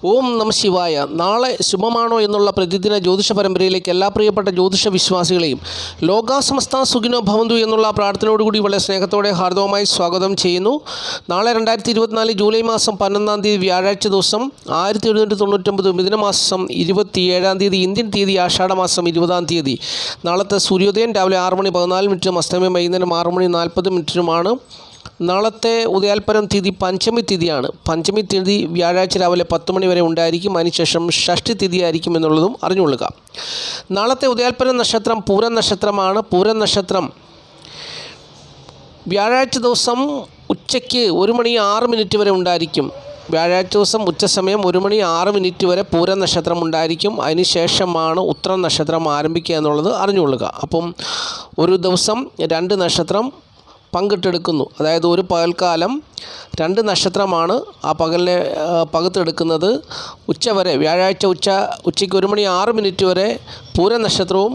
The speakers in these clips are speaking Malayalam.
ഓം നമ ശിവായ. നാളെ ശുഭമാണോ എന്നുള്ള പ്രതിദിന ജ്യോതിഷ പരമ്പരയിലേക്ക് എല്ലാ പ്രിയപ്പെട്ട ജ്യോതിഷ വിശ്വാസികളെയും ലോകാസമസ്ത സുഖിനോ ഭവന്തു എന്നുള്ള പ്രാർത്ഥനയോടുകൂടി വളരെ സ്നേഹത്തോടെ ഹാർദവമായി സ്വാഗതം ചെയ്യുന്നു. നാളെ 2024 ജൂലൈ മാസം 11-ാം തീയതി വ്യാഴാഴ്ച ദിവസം 1799 മിഥുനമാസം 27-ാം തീയതി ഇന്ത്യൻ തീയതി ആഷാഢമാസം 20-ാം തീയതി. നാളത്തെ സൂര്യോദയം രാവിലെ 6:14 അസ്തമയം വൈകുന്നേരം 6:40 നാളത്തെ ഉദയാൽപരം തിഥി പഞ്ചമി തിഥിയാണ്. പഞ്ചമി തിഥി വ്യാഴാഴ്ച രാവിലെ 10 മണി വരെ ഉണ്ടായിരിക്കും. അതിനുശേഷം ഷഷ്ടി തിഥി ആയിരിക്കും എന്നുള്ളതും അറിഞ്ഞുകൊള്ളുക. നാളത്തെ ഉദയാൽപരം നക്ഷത്രം പൂരം നക്ഷത്രമാണ്. പൂരം നക്ഷത്രം വ്യാഴാഴ്ച ദിവസം ഉച്ചയ്ക്ക് 1:06 വരെ ഉണ്ടായിരിക്കും. വ്യാഴാഴ്ച ദിവസം ഉച്ചസമയം 1:06 വരെ പൂരം നക്ഷത്രം ഉണ്ടായിരിക്കും. അതിനുശേഷമാണ് ഉത്രം നക്ഷത്രം ആരംഭിക്കുക എന്നുള്ളത് അറിഞ്ഞുകൊള്ളുക. അപ്പം ഒരു ദിവസം 2 നക്ഷത്രം പങ്കിട്ടെടുക്കുന്നു. അതായത് ഒരു പകൽക്കാലം 2 നക്ഷത്രമാണ് ആ പകലിനെ പകുത്തെടുക്കുന്നത്. ഉച്ചവരെ വ്യാഴാഴ്ച ഉച്ചയ്ക്ക് 1:06 വരെ പൂരം നക്ഷത്രവും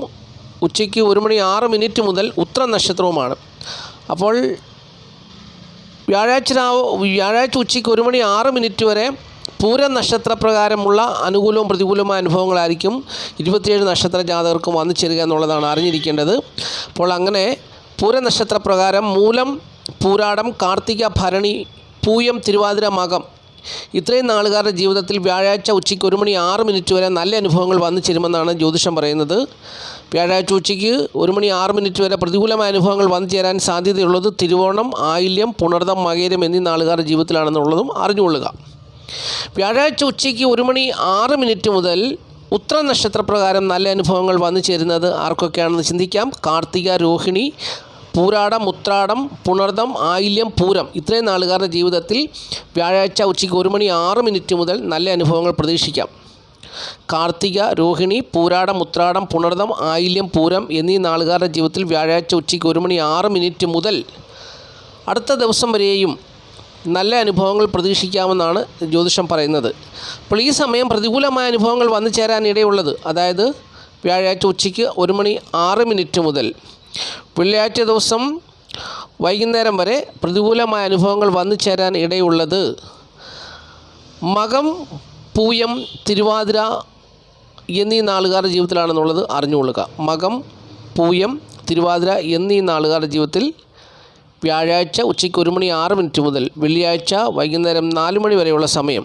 ഉച്ചയ്ക്ക് 1:06 മുതൽ ഉത്രം നക്ഷത്രവുമാണ്. അപ്പോൾ വ്യാഴാഴ്ച ഉച്ചയ്ക്ക് 1:06 വരെ പൂരം നക്ഷത്രപ്രകാരമുള്ള അനുകൂലവും പ്രതികൂലവുമായ അനുഭവങ്ങളായിരിക്കും 27 നക്ഷത്ര ജാതകർക്കും വന്നു ചേരുക എന്നുള്ളതാണ് അറിഞ്ഞിരിക്കേണ്ടത്. അപ്പോൾ അങ്ങനെ പൂരനക്ഷത്രപ്രകാരം മൂലം, പൂരാടം, കാർത്തിക, ഭരണി, പൂയം, തിരുവാതിര, മകം ഇത്രയും നാളുകാരുടെ ജീവിതത്തിൽ വ്യാഴാഴ്ച ഉച്ചയ്ക്ക് 1:06 വരെ നല്ല അനുഭവങ്ങൾ വന്നു ചേരുമെന്നാണ് ജ്യോതിഷം പറയുന്നത്. വ്യാഴാഴ്ച ഉച്ചയ്ക്ക് 1:06 വരെ പ്രതികൂലമായ അനുഭവങ്ങൾ വന്നു ചേരാൻ സാധ്യതയുള്ളത് തിരുവോണം, ആയില്യം, പുണർദം, മകേരം എന്നീ നാളുകാരുടെ ജീവിതത്തിലാണെന്നുള്ളതും അറിഞ്ഞുകൊള്ളുക. വ്യാഴാഴ്ച ഉച്ചയ്ക്ക് 1:06 മുതൽ ഉത്രം നക്ഷത്രപ്രകാരം നല്ല അനുഭവങ്ങൾ വന്നു ചേരുന്നത് ആർക്കൊക്കെയാണെന്ന് ചിന്തിക്കാം. കാർത്തിക, രോഹിണി, പൂരാടം, ഉത്രാടം, പുണർദം, ആയില്യം, പൂരം ഇത്രയും നാളുകാരുടെ ജീവിതത്തിൽ വ്യാഴാഴ്ച ഉച്ചയ്ക്ക് 1:06 മുതൽ നല്ല അനുഭവങ്ങൾ പ്രതീക്ഷിക്കാം. കാർത്തിക, രോഹിണി, പൂരാടം, ഉത്രാടം, പുണർദം, ആയില്യം, പൂരം എന്നീ നാളുകാരുടെ ജീവിതത്തിൽ വ്യാഴാഴ്ച ഉച്ചയ്ക്ക് 1:06 മുതൽ അടുത്ത ദിവസം വരെയും നല്ല അനുഭവങ്ങൾ പ്രതീക്ഷിക്കാമെന്നാണ് ജ്യോതിഷം പറയുന്നത്. അപ്പോൾ ഈ സമയം പ്രതികൂലമായ അനുഭവങ്ങൾ വന്നു ചേരാൻ ഇടയുള്ളത്, അതായത് വ്യാഴാഴ്ച ഉച്ചയ്ക്ക് 1:06 മുതൽ വെള്ളിയാഴ്ച ദിവസം വൈകുന്നേരം വരെ പ്രതികൂലമായ അനുഭവങ്ങൾ വന്നു ചേരാൻ ഇടയുള്ളത് മകം, പൂയം, തിരുവാതിര എന്നീ നാളുകാരുടെ ജീവിതത്തിലാണെന്നുള്ളത് അറിഞ്ഞുകൊള്ളുക. മകം, പൂയം, തിരുവാതിര എന്നീ നാളുകാരുടെ ജീവിതത്തിൽ വ്യാഴാഴ്ച ഉച്ചയ്ക്ക് 1:06 മുതൽ വെള്ളിയാഴ്ച വൈകുന്നേരം 4 മണി വരെയുള്ള സമയം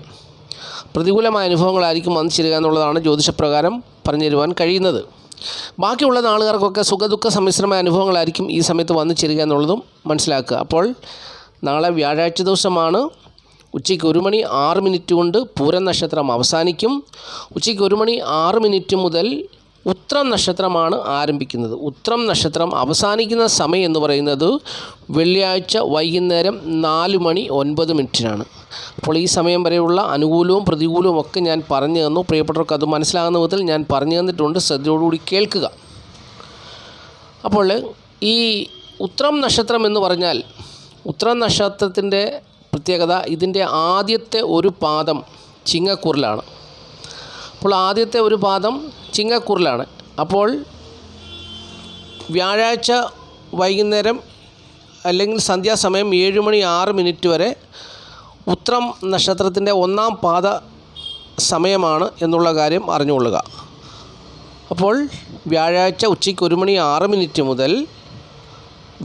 പ്രതികൂലമായ അനുഭവങ്ങളായിരിക്കും വന്നു ചേരുക എന്നുള്ളതാണ് ജ്യോതിഷപ്രകാരം പറഞ്ഞു തരുവാൻ കഴിയുന്നത്. ബാക്കിയുള്ള നാളുകാർക്കൊക്കെ സുഖദുഃഖ സമ്മിശ്രമായ അനുഭവങ്ങളായിരിക്കും ഈ സമയത്ത് വന്നു ചേരുക എന്നുള്ളതും മനസ്സിലാക്കുക. അപ്പോൾ നാളെ വ്യാഴാഴ്ച ദിവസമാണ്. ഉച്ചയ്ക്ക് 1:06 കൊണ്ട് പൂരം നക്ഷത്രം അവസാനിക്കും. ഉച്ചയ്ക്ക് 1:06 മുതൽ ഉത്രം നക്ഷത്രമാണ് ആരംഭിക്കുന്നത്. ഉത്രം നക്ഷത്രം അവസാനിക്കുന്ന സമയം എന്ന് പറയുന്നത് വെള്ളിയാഴ്ച വൈകുന്നേരം 4:09 അപ്പോൾ ഈ സമയം വരെയുള്ള അനുകൂലവും പ്രതികൂലവും ഒക്കെ ഞാൻ പറഞ്ഞു തന്നു. പ്രിയപ്പെട്ടവർക്ക് അത് മനസ്സിലാകുന്ന വിധത്തിൽ ഞാൻ പറഞ്ഞു തന്നിട്ടുണ്ട്. ശ്രദ്ധയോടുകൂടി കേൾക്കുക. അപ്പോൾ ഈ ഉത്രം നക്ഷത്രം എന്ന് പറഞ്ഞാൽ ഉത്രം നക്ഷത്രത്തിൻ്റെ പ്രത്യേകത ഇതിൻ്റെ ആദ്യത്തെ ഒരു പാദം ചിങ്ങക്കൂറിലാണ്. അപ്പോൾ ആദ്യത്തെ ഒരു പാദം ചിങ്ങക്കൂറിലാണ്. അപ്പോൾ വ്യാഴാഴ്ച വൈകുന്നേരം അല്ലെങ്കിൽ സന്ധ്യാസമയം 7:06 വരെ ഉത്രം നക്ഷത്രത്തിൻ്റെ 1-ാം പാദ സമയമാണ് എന്നുള്ള കാര്യം അറിഞ്ഞുകൊള്ളുക. അപ്പോൾ വ്യാഴാഴ്ച ഉച്ചയ്ക്ക് 1:06 മുതൽ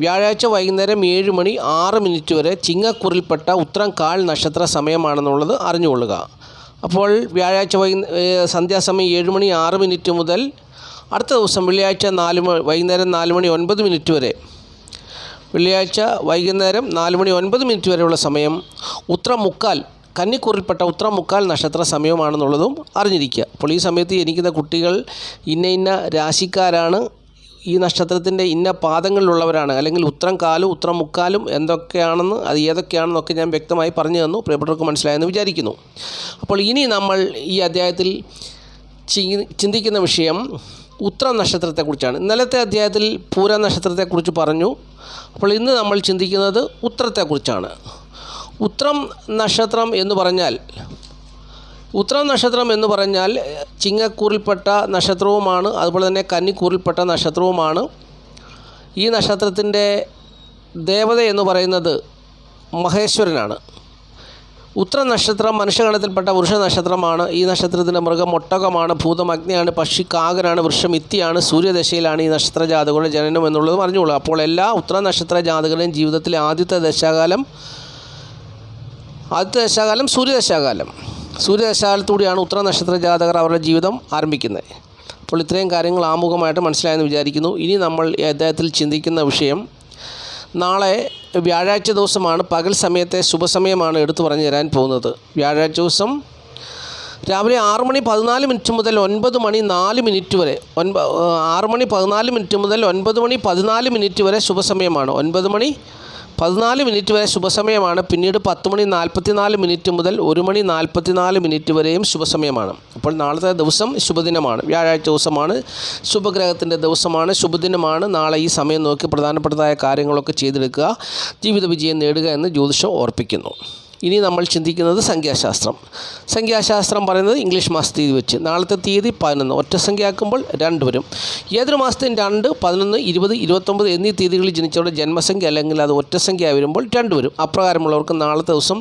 വ്യാഴാഴ്ച വൈകുന്നേരം 7:06 വരെ ചിങ്ങക്കൂറിൽപ്പെട്ട ഉത്രം കാൽ നക്ഷത്ര സമയമാണെന്നുള്ളത് അറിഞ്ഞുകൊള്ളുക. അപ്പോൾ വ്യാഴാഴ്ച സന്ധ്യാസമയം 7:06 മുതൽ അടുത്ത ദിവസം വെള്ളിയാഴ്ച വൈകുന്നേരം 4:09 വരെ വെള്ളിയാഴ്ച വൈകുന്നേരം 4:09 വരെയുള്ള സമയം ഉത്രമുക്കാൽ കന്നിക്കൂറിൽപ്പെട്ട ഉത്രമുക്കാൽ നക്ഷത്ര സമയമാണെന്നുള്ളതും അറിഞ്ഞിരിക്കുക. അപ്പോൾ ഈ സമയത്ത് ജനിക്കുന്ന കുട്ടികൾ ഇന്ന രാശിക്കാരാണ്, ഈ നക്ഷത്രത്തിൻ്റെ ഇന്ന പാദങ്ങളിലുള്ളവരാണ്, അല്ലെങ്കിൽ ഉത്രം കാലും ഉത്രം മുക്കാലും എന്തൊക്കെയാണെന്ന് അത് ഏതൊക്കെയാണെന്നൊക്കെ ഞാൻ വ്യക്തമായി പറഞ്ഞു തന്നു. പ്രിയപ്പെട്ടവർക്ക് മനസ്സിലായെന്ന് വിചാരിക്കുന്നു. അപ്പോൾ ഇനി നമ്മൾ ഈ അധ്യായത്തിൽ ചിന്തിക്കുന്ന വിഷയം ഉത്രം നക്ഷത്രത്തെക്കുറിച്ചാണ്. ഇന്നലത്തെ അധ്യായത്തിൽ പൂര നക്ഷത്രത്തെക്കുറിച്ച് പറഞ്ഞു. അപ്പോൾ ഇന്ന് നമ്മൾ ചിന്തിക്കുന്നത് ഉത്രത്തെക്കുറിച്ചാണ്. ഉത്രം നക്ഷത്രം എന്ന് പറഞ്ഞാൽ ചിങ്ങക്കൂറിൽപ്പെട്ട നക്ഷത്രവുമാണ്, അതുപോലെ തന്നെ കന്നിക്കൂറിൽപ്പെട്ട നക്ഷത്രവുമാണ്. ഈ നക്ഷത്രത്തിൻ്റെ ദേവത എന്ന് പറയുന്നത് മഹേശ്വരനാണ്. ഉത്തര നക്ഷത്രം മനുഷ്യഗണത്തിൽപ്പെട്ട വൃഷ നക്ഷത്രമാണ്. ഈ നക്ഷത്രത്തിൻ്റെ മൃഗം ഒട്ടകമാണ്, ഭൂതം അഗ്നിയാണ്, പക്ഷി കാകനാണ്, വൃക്ഷം ഇത്തിയാണ്, സൂര്യദശയിലാണ് ഈ നക്ഷത്ര ജാതകരുടെ ജനനം എന്നുള്ളത് പറഞ്ഞുകൊള്ളുക. അപ്പോൾ എല്ലാ ഉത്തര നക്ഷത്ര ജാതകരുടെയും ജീവിതത്തിലെ ആദ്യത്തെ ദശാകാലം സൂര്യദശാകാലത്തൂടെയാണ് ഉത്തര നക്ഷത്ര ജാതകർ അവരുടെ ജീവിതം ആരംഭിക്കുന്നത്. അപ്പോൾ ഇത്രയും കാര്യങ്ങൾ ആമുഖമായിട്ട് മനസ്സിലായെന്ന് വിചാരിക്കുന്നു. ഇനി നമ്മൾ ഈ അധ്യായത്തിൽ ചിന്തിക്കുന്ന വിഷയം, നാളെ വ്യാഴാഴ്ച ദിവസമാണ്, പകൽ സമയത്തെ ശുഭസമയമാണ് എടുത്തു പറഞ്ഞു തരാൻ പോകുന്നത്. വ്യാഴാഴ്ച ദിവസം രാവിലെ 6:14 മുതൽ 9:04 വരെ 6:14 മുതൽ 9:14 വരെ ശുഭസമയമാണ്. 9:14 വരെ ശുഭസമയമാണ്. പിന്നീട് 10:44 മുതൽ 1:44 വരെയും ശുഭസമയമാണ്. അപ്പോൾ നാളത്തെ ദിവസം ശുഭദിനമാണ്, വ്യാഴാഴ്ച ദിവസമാണ്, ശുഭഗ്രഹത്തിൻ്റെ ദിവസമാണ്, ശുഭദിനമാണ്. നാളെ ഈ സമയം നോക്കി പ്രധാനപ്പെട്ടതായ കാര്യങ്ങളൊക്കെ ചെയ്തെടുക്കുക, ജീവിത വിജയം നേടുക എന്ന് ജ്യോതിഷം ഓർപ്പിക്കുന്നു. ഇനി നമ്മൾ ചിന്തിക്കുന്നത് സംഖ്യാശാസ്ത്രം പറയുന്നത് ഇംഗ്ലീഷ് മാസ തീയതി വെച്ച്. നാളത്തെ തീയതി 11, ഒറ്റ സംഖ്യ ആക്കുമ്പോൾ 2 വരും. ഏതൊരു മാസത്തെയും 2, 11, 20, 29 എന്നീ തീയതികളിൽ ജനിച്ചവരുടെ ജന്മസംഖ്യ അല്ലെങ്കിൽ അത് ഒറ്റ സംഖ്യ വരുമ്പോൾ 2 വരും. അപ്രകാരമുള്ളവർക്ക് നാളത്തെ ദിവസം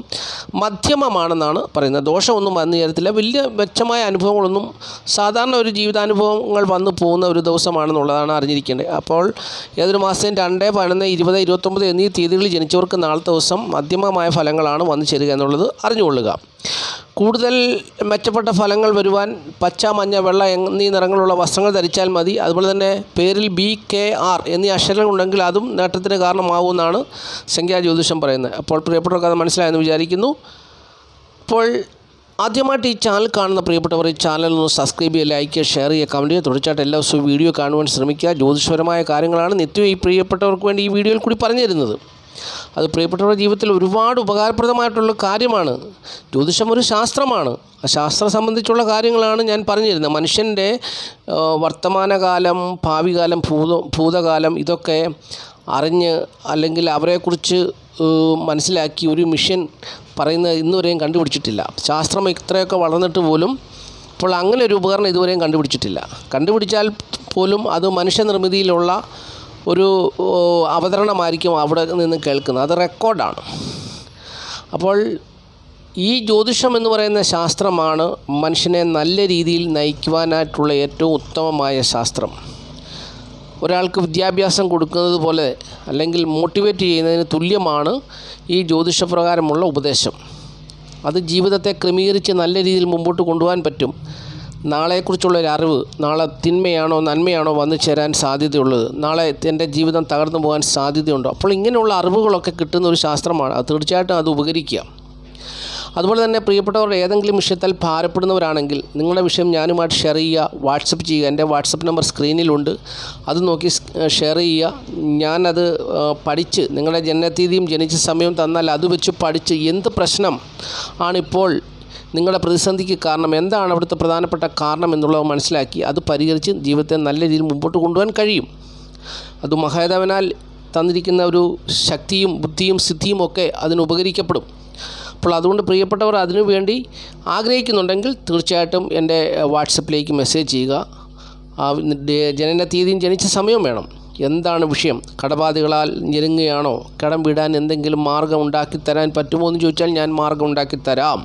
മധ്യമമാണെന്നാണ് പറയുന്നത്. ദോഷമൊന്നും വന്നു ചേരത്തില്ല. വലിയ മെച്ചമായ അനുഭവങ്ങളൊന്നും, സാധാരണ ഒരു ജീവിതാനുഭവങ്ങൾ വന്നു പോകുന്ന ഒരു ദിവസമാണെന്നുള്ളതാണ് അറിഞ്ഞിരിക്കേണ്ടത്. അപ്പോൾ ഏതൊരു മാസത്തെയും 2, 11, 20, 29 എന്നീ തീയതികളിൽ ജനിച്ചവർക്ക് നാളത്തെ ദിവസം മധ്യമമായ ഫലങ്ങളാണ് വന്നു ചേരുക എന്നുള്ളത് അറിഞ്ഞുകൊള്ളുക. കൂടുതൽ മെച്ചപ്പെട്ട ഫലങ്ങൾ വരുവാൻ പച്ച, മഞ്ഞ, വെള്ള എന്നീ നിറങ്ങളുള്ള വസ്ത്രങ്ങൾ ധരിച്ചാൽ മതി. അതുപോലെ തന്നെ പേരിൽ BKR എന്നീ അക്ഷരങ്ങളുണ്ടെങ്കിൽ അതും നേട്ടത്തിന് കാരണമാവുമെന്നാണ് സംഖ്യാജ്യോതിഷം പറയുന്നത്. അപ്പോൾ പ്രിയപ്പെട്ടവർക്ക് അത് മനസ്സിലായെന്ന് വിചാരിക്കുന്നു. അപ്പോൾ ആദ്യമായിട്ട് ഈ ചാനൽ കാണുന്ന പ്രിയപ്പെട്ടവർ ഈ ചാനൽ ഒന്ന് സബ്സ്ക്രൈബ് ചെയ്യുക, ലൈക്ക് ചെയ്യുക, ഷെയർ ചെയ്യുക, കമൻറ്റ് ചെയ്യുക. തുടർച്ചയായിട്ട് എല്ലാ ദിവസവും വീഡിയോ കാണുവാൻ ശ്രമിക്കുക. ജ്യോതിഷപരമായ കാര്യങ്ങളാണ് നിത്യവും ഈ പ്രിയപ്പെട്ടവർക്ക് വേണ്ടി ഈ വീഡിയോയിൽ കൂടി പറഞ്ഞു തരുന്നത്. അത് പ്രിയപ്പെട്ടവരുടെ ജീവിതത്തിൽ ഒരുപാട് ഉപകാരപ്രദമായിട്ടുള്ള കാര്യമാണ്. ജ്യോതിഷം ഒരു ശാസ്ത്രമാണ്. ആ ശാസ്ത്രം സംബന്ധിച്ചുള്ള കാര്യങ്ങളാണ് ഞാൻ പറഞ്ഞു തരുന്നത്. മനുഷ്യൻ്റെ വർത്തമാനകാലം, ഭാവികാലം, ഭൂതകാലം ഇതൊക്കെ അറിഞ്ഞ് അല്ലെങ്കിൽ അവരെക്കുറിച്ച് മനസ്സിലാക്കി ഒരു മിഷൻ പറയുന്നത് ഇന്നുവരെയും കണ്ടുപിടിച്ചിട്ടില്ല. ശാസ്ത്രം ഇത്രയൊക്കെ വളർന്നിട്ട് പോലും ഇപ്പോൾ അങ്ങനെ ഒരു ഉപകരണം ഇതുവരെയും കണ്ടുപിടിച്ചിട്ടില്ല. കണ്ടുപിടിച്ചാൽ പോലും അത് മനുഷ്യനിർമ്മിതിയിലുള്ള ഒരു അവതരണമായിരിക്കും അവിടെ നിന്ന് കേൾക്കുന്നത്. അത് റെക്കോർഡാണ്. അപ്പോൾ ഈ ജ്യോതിഷം എന്ന് പറയുന്ന ശാസ്ത്രമാണ് മനുഷ്യനെ നല്ല രീതിയിൽ നയിക്കുവാനായിട്ടുള്ള ഏറ്റവും ഉത്തമമായ ശാസ്ത്രം. ഒരാൾക്ക് വിദ്യാഭ്യാസം കൊടുക്കുന്നത് പോലെ അല്ലെങ്കിൽ മോട്ടിവേറ്റ് ചെയ്യുന്നതിന് തുല്യമാണ് ഈ ജ്യോതിഷപ്രകാരമുള്ള ഉപദേശം. അത് ജീവിതത്തെ ക്രമീകരിച്ച് നല്ല രീതിയിൽ മുമ്പോട്ട് കൊണ്ടുപോകാൻ പറ്റും. നാളെക്കുറിച്ചുള്ളൊരറിവ്, നാളെ തിന്മയാണോ നന്മയാണോ വന്നു ചേരാൻ സാധ്യതയുള്ളത്, നാളെ എൻ്റെ ജീവിതം തകർന്നു പോകാൻ സാധ്യതയുണ്ടോ, അപ്പോൾ ഇങ്ങനെയുള്ള അറിവുകളൊക്കെ കിട്ടുന്ന ഒരു ശാസ്ത്രമാണ്. അത് തീർച്ചയായിട്ടും അത് ഉപകരിക്കുക. അതുപോലെ തന്നെ പ്രിയപ്പെട്ടവർ ഏതെങ്കിലും വിഷയത്തിൽ ഭാരപ്പെടുന്നവരാണെങ്കിൽ നിങ്ങളുടെ വിഷയം ഞാനുമായിട്ട് ഷെയർ ചെയ്യുക, വാട്സപ്പ് ചെയ്യുക. എൻ്റെ വാട്സപ്പ് നമ്പർ സ്ക്രീനിലുണ്ട്, അത് നോക്കി ഷെയർ ചെയ്യുക. ഞാനത് പഠിച്ച് നിങ്ങളുടെ ജനനത്തീയതിയും ജനിച്ച സമയവും തന്നാൽ അത് വെച്ച് പഠിച്ച് എന്ത് പ്രശ്നം ആണിപ്പോൾ നിങ്ങളുടെ പ്രതിസന്ധിക്ക് കാരണം, എന്താണ് അവിടുത്തെ പ്രധാനപ്പെട്ട കാരണം എന്നുള്ളത് മനസ്സിലാക്കി അത് പരിഹരിച്ച് ജീവിതത്തെ നല്ല രീതിയിൽ മുമ്പോട്ട് കൊണ്ടുപോകാൻ കഴിയും. അത് മഹാദേവനാൽ തന്നിരിക്കുന്ന ഒരു ശക്തിയും ബുദ്ധിയും സിദ്ധിയും ഒക്കെ അതിന് ഉപകരിക്കപ്പെടും. അപ്പോൾ അതുകൊണ്ട് പ്രിയപ്പെട്ടവർ അതിനുവേണ്ടി ആഗ്രഹിക്കുന്നുണ്ടെങ്കിൽ തീർച്ചയായിട്ടും എൻ്റെ വാട്സപ്പിലേക്ക് മെസ്സേജ് ചെയ്യുക. ജനനത്തീയതിയും ജനിച്ച സമയവും വേണം. എന്താണ് വിഷയം, കടബാധകളാൽ ഞെരുങ്ങുകയാണോ, കടം വിടാൻ എന്തെങ്കിലും മാർഗ്ഗം ഉണ്ടാക്കി തരാൻ പറ്റുമോ എന്ന് ചോദിച്ചാൽ ഞാൻ മാർഗ്ഗം ഉണ്ടാക്കി തരാം.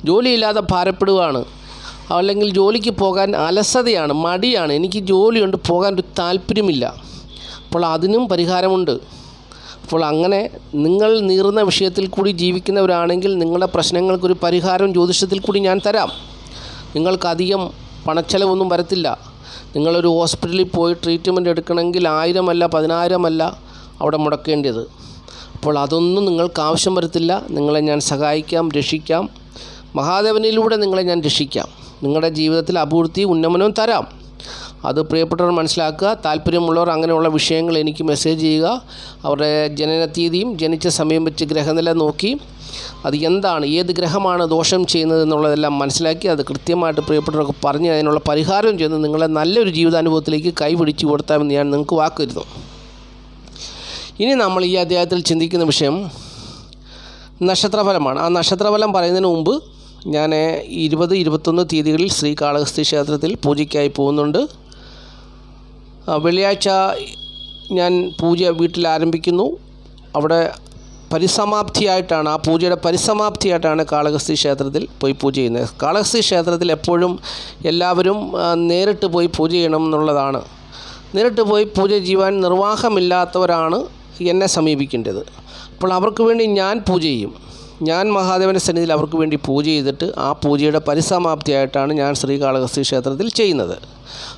ജോലിയില്ലാതെ ഭാരപ്പെടുകയാണ്, അല്ലെങ്കിൽ ജോലിക്ക് പോകാൻ അലസതയാണ്, മടിയാണ്, എനിക്ക് ജോലിയുണ്ട് പോകാൻ ഒരു താല്പര്യമില്ല, അപ്പോൾ അതിനും പരിഹാരമുണ്ട്. അപ്പോൾ അങ്ങനെ നിങ്ങൾ നീറുന്ന വിഷയത്തിൽ കൂടി ജീവിക്കുന്നവരാണെങ്കിൽ നിങ്ങളുടെ പ്രശ്നങ്ങൾക്കൊരു പരിഹാരം ജ്യോതിഷത്തിൽ കൂടി ഞാൻ തരാം. നിങ്ങൾക്കധികം പണച്ചെലവൊന്നും വരത്തില്ല. നിങ്ങളൊരു ഹോസ്പിറ്റലിൽ പോയി ട്രീറ്റ്മെൻറ്റ് എടുക്കണമെങ്കിൽ 1000 അല്ല 10,000 അല്ല അവിടെ മുടക്കേണ്ടത്. അപ്പോൾ അതൊന്നും നിങ്ങൾക്ക് ആവശ്യം വരത്തില്ല. നിങ്ങളെ ഞാൻ സഹായിക്കാം, രക്ഷിക്കാം. മഹാദേവനിലൂടെ നിങ്ങളെ ഞാൻ രക്ഷിക്കാം. നിങ്ങളുടെ ജീവിതത്തിൽ അഭിവൃദ്ധി ഉന്നമനവും തരാം. അത് പ്രിയപ്പെട്ടവർ മനസ്സിലാക്കുക. താല്പര്യമുള്ളവർ അങ്ങനെയുള്ള വിഷയങ്ങൾ എനിക്ക് മെസ്സേജ് ചെയ്യുക. അവരുടെ ജനനത്തീയതിയും ജനിച്ച സമയം വെച്ച് ഗ്രഹനില നോക്കി അത് എന്താണ്, ഏത് ഗ്രഹമാണ് ദോഷം ചെയ്യുന്നത് എന്നുള്ളതെല്ലാം മനസ്സിലാക്കി അത് കൃത്യമായിട്ട് പ്രിയപ്പെട്ടവർക്ക് പറഞ്ഞ് അതിനുള്ള പരിഹാരം ചെയ്ത് നിങ്ങളെ നല്ലൊരു ജീവിതാനുഭവത്തിലേക്ക് കൈപിടിച്ച് കൊടുത്താമെന്ന് ഞാൻ നിങ്ങൾക്ക് വാക്ക് തരുന്നു. ഇനി നമ്മൾ ഈ അധ്യായത്തിൽ ചിന്തിക്കുന്ന വിഷയം നക്ഷത്രഫലമാണ്. ആ നക്ഷത്രഫലം പറയുന്നതിന് മുമ്പ് ഞാൻ 20, 21 തീയതികളിൽ ശ്രീകാളഹസ്തി ക്ഷേത്രത്തിൽ പൂജയ്ക്കായി പോകുന്നുണ്ട്. വെള്ളിയാഴ്ച ഞാൻ പൂജ വീട്ടിൽ ആരംഭിക്കുന്നു. അവിടെ പരിസമാപ്തിയായിട്ടാണ്, ആ പൂജയുടെ പരിസമാപ്തിയായിട്ടാണ് കാളഹസ്തി ക്ഷേത്രത്തിൽ പോയി പൂജ ചെയ്യുന്നത്. കാളഹസ്തി ക്ഷേത്രത്തിൽ എപ്പോഴും എല്ലാവരും നേരിട്ട് പോയി പൂജ ചെയ്യണം എന്നുള്ളതാണ്. നേരിട്ട് പോയി പൂജ ചെയ്യുവാൻ നിർവാഹമില്ലാത്തവരാണ് എന്നെ സമീപിക്കേണ്ടത്. അപ്പോൾ അവർക്ക് വേണ്ടി ഞാൻ പൂജ ചെയ്യും. ഞാൻ മഹാദേവൻ്റെ സന്നിധിയിൽ അവർക്ക് വേണ്ടി പൂജ ചെയ്തിട്ട് ആ പൂജയുടെ പരിസമാപ്തിയായിട്ടാണ് ഞാൻ ശ്രീകാളഹസ്തി ക്ഷേത്രത്തിൽ ചെയ്യുന്നത്.